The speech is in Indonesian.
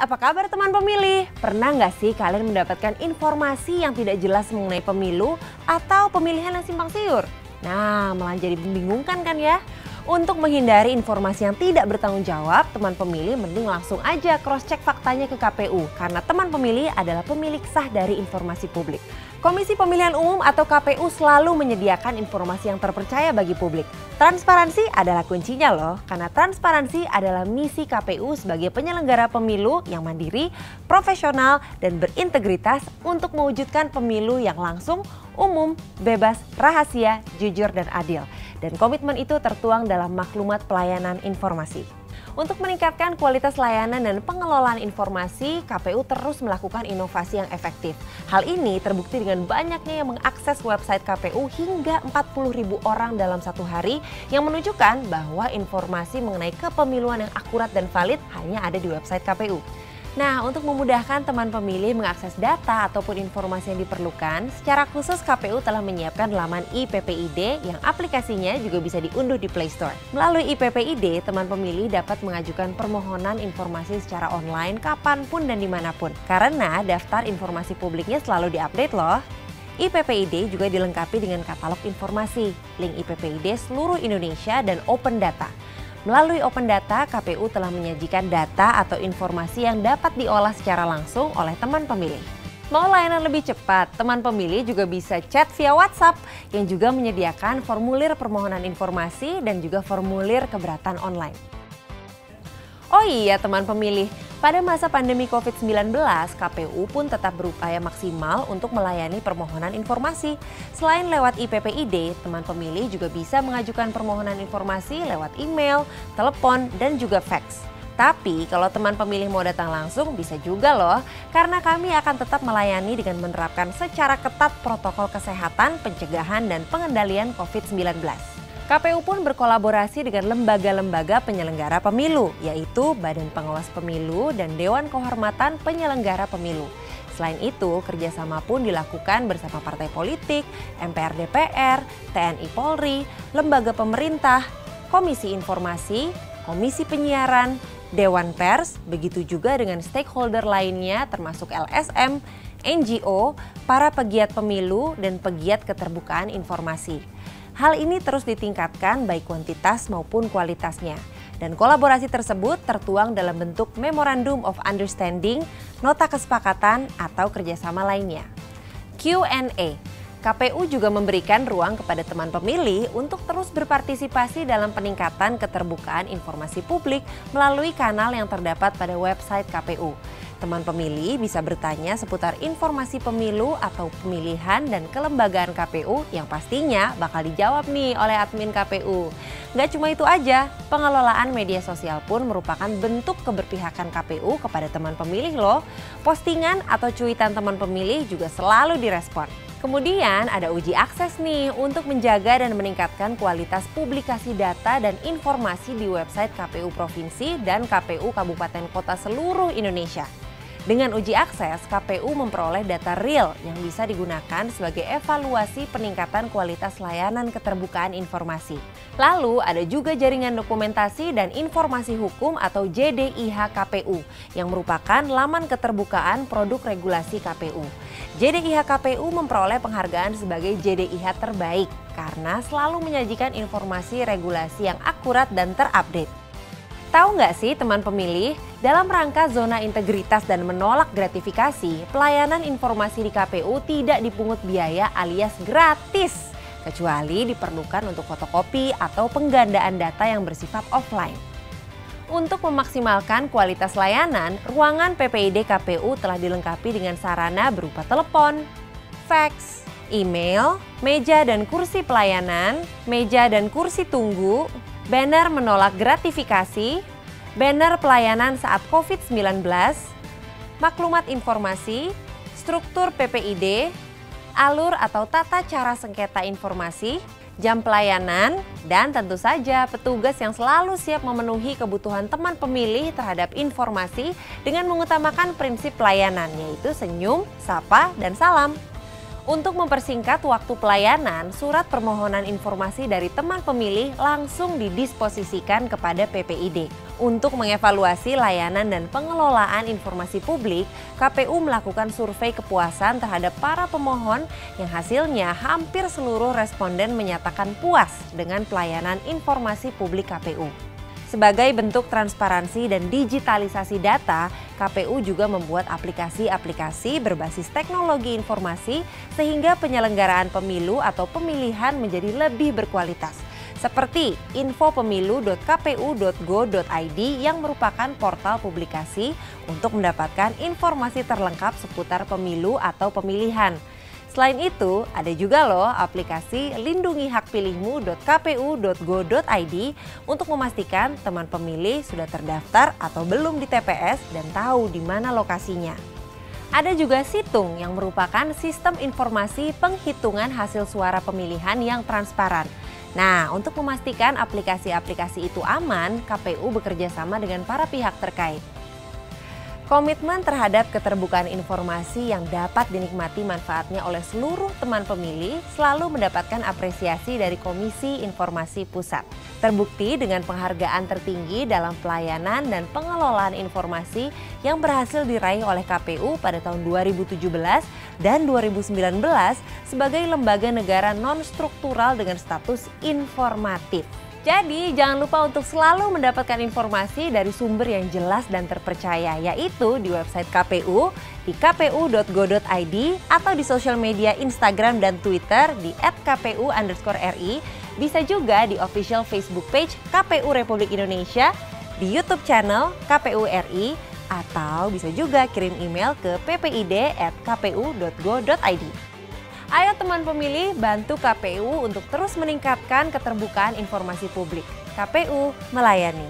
apa kabar teman pemilih? Pernah nggak sih kalian mendapatkan informasi yang tidak jelas mengenai pemilu atau pemilihan yang simpang siur? Nah, malah jadi membingungkan kan ya? Untuk menghindari informasi yang tidak bertanggung jawab, teman pemilih mending langsung aja cross-check faktanya ke KPU karena teman pemilih adalah pemilik sah dari informasi publik. Komisi Pemilihan Umum atau KPU selalu menyediakan informasi yang terpercaya bagi publik. Transparansi adalah kuncinya loh, karena transparansi adalah misi KPU sebagai penyelenggara pemilu yang mandiri, profesional, dan berintegritas untuk mewujudkan pemilu yang langsung, umum, bebas, rahasia, jujur, dan adil. Dan komitmen itu tertuang dalam maklumat pelayanan informasi. Untuk meningkatkan kualitas layanan dan pengelolaan informasi, KPU terus melakukan inovasi yang efektif. Hal ini terbukti dengan banyaknya yang mengakses website KPU hingga 40.000 orang dalam satu hari, yang menunjukkan bahwa informasi mengenai kepemiluan yang akurat dan valid hanya ada di website KPU. Nah, untuk memudahkan teman pemilih mengakses data ataupun informasi yang diperlukan, secara khusus KPU telah menyiapkan laman IPPID yang aplikasinya juga bisa diunduh di Play Store. Melalui IPPID, teman pemilih dapat mengajukan permohonan informasi secara online kapanpun dan dimanapun. Karena daftar informasi publiknya selalu diupdate loh. IPPID juga dilengkapi dengan katalog informasi, link IPPID seluruh Indonesia, dan open data. Melalui Open Data, KPU telah menyajikan data atau informasi yang dapat diolah secara langsung oleh teman pemilih. Mau layanan lebih cepat, teman pemilih juga bisa chat via WhatsApp yang juga menyediakan formulir permohonan informasi dan juga formulir keberatan online. Oh iya teman pemilih, pada masa pandemi COVID-19, KPU pun tetap berupaya maksimal untuk melayani permohonan informasi. Selain lewat IPPID, teman pemilih juga bisa mengajukan permohonan informasi lewat email, telepon, dan juga fax. Tapi kalau teman pemilih mau datang langsung bisa juga loh, karena kami akan tetap melayani dengan menerapkan secara ketat protokol kesehatan, pencegahan, dan pengendalian COVID-19. KPU pun berkolaborasi dengan lembaga-lembaga penyelenggara pemilu, yaitu Badan Pengawas Pemilu dan Dewan Kehormatan Penyelenggara Pemilu. Selain itu, kerjasama pun dilakukan bersama partai politik, MPR DPR, TNI Polri, lembaga pemerintah, Komisi Informasi, Komisi Penyiaran, Dewan Pers, begitu juga dengan stakeholder lainnya termasuk LSM, NGO, para pegiat pemilu, dan pegiat keterbukaan informasi. Hal ini terus ditingkatkan baik kuantitas maupun kualitasnya. Dan kolaborasi tersebut tertuang dalam bentuk Memorandum of Understanding, nota kesepakatan, atau kerjasama lainnya. Q&A. KPU juga memberikan ruang kepada teman pemilih untuk terus berpartisipasi dalam peningkatan keterbukaan informasi publik melalui kanal yang terdapat pada website KPU. Teman pemilih bisa bertanya seputar informasi pemilu atau pemilihan dan kelembagaan KPU yang pastinya bakal dijawab nih oleh admin KPU. Nggak cuma itu aja, pengelolaan media sosial pun merupakan bentuk keberpihakan KPU kepada teman pemilih loh. Postingan atau cuitan teman pemilih juga selalu direspon. Kemudian ada uji akses nih untuk menjaga dan meningkatkan kualitas publikasi data dan informasi di website KPU Provinsi dan KPU Kabupaten Kota seluruh Indonesia. Dengan uji akses, KPU memperoleh data real yang bisa digunakan sebagai evaluasi peningkatan kualitas layanan keterbukaan informasi. Lalu ada juga jaringan dokumentasi dan informasi hukum atau JDIH KPU yang merupakan laman keterbukaan produk regulasi KPU. JDIH KPU memperoleh penghargaan sebagai JDIH terbaik karena selalu menyajikan informasi regulasi yang akurat dan terupdate. Tahu nggak sih teman pemilih, dalam rangka zona integritas dan menolak gratifikasi, pelayanan informasi di KPU tidak dipungut biaya alias gratis, kecuali diperlukan untuk fotokopi atau penggandaan data yang bersifat offline. Untuk memaksimalkan kualitas layanan, ruangan PPID KPU telah dilengkapi dengan sarana berupa telepon, fax, email, meja dan kursi pelayanan, meja dan kursi tunggu, banner menolak gratifikasi, banner pelayanan saat COVID-19, maklumat informasi, struktur PPID, alur atau tata cara sengketa informasi, jam pelayanan, dan tentu saja petugas yang selalu siap memenuhi kebutuhan teman pemilih terhadap informasi dengan mengutamakan prinsip pelayanan, yaitu senyum, sapa, dan salam. Untuk mempersingkat waktu pelayanan, surat permohonan informasi dari teman pemilih langsung didisposisikan kepada PPID. Untuk mengevaluasi layanan dan pengelolaan informasi publik, KPU melakukan survei kepuasan terhadap para pemohon yang hasilnya hampir seluruh responden menyatakan puas dengan pelayanan informasi publik KPU. Sebagai bentuk transparansi dan digitalisasi data, KPU juga membuat aplikasi-aplikasi berbasis teknologi informasi sehingga penyelenggaraan pemilu atau pemilihan menjadi lebih berkualitas. Seperti infopemilu.kpu.go.id yang merupakan portal publikasi untuk mendapatkan informasi terlengkap seputar pemilu atau pemilihan. Selain itu, ada juga loh aplikasi lindungihakpilihmu.kpu.go.id untuk memastikan teman pemilih sudah terdaftar atau belum di TPS dan tahu di mana lokasinya. Ada juga Situng yang merupakan sistem informasi penghitungan hasil suara pemilihan yang transparan. Nah, untuk memastikan aplikasi-aplikasi itu aman, KPU bekerja sama dengan para pihak terkait. Komitmen terhadap keterbukaan informasi yang dapat dinikmati manfaatnya oleh seluruh teman pemilih selalu mendapatkan apresiasi dari Komisi Informasi Pusat. Terbukti dengan penghargaan tertinggi dalam pelayanan dan pengelolaan informasi yang berhasil diraih oleh KPU pada tahun 2017 dan 2019 sebagai lembaga negara non-struktural dengan status informatif. Jadi jangan lupa untuk selalu mendapatkan informasi dari sumber yang jelas dan terpercaya, yaitu di website KPU, di kpu.go.id, atau di sosial media Instagram dan Twitter di @kpu_ri, bisa juga di official Facebook page KPU Republik Indonesia, di YouTube channel KPU RI, atau bisa juga kirim email ke ppid@kpu.go.id. Ayo teman pemilih, bantu KPU untuk terus meningkatkan keterbukaan informasi publik. KPU melayani.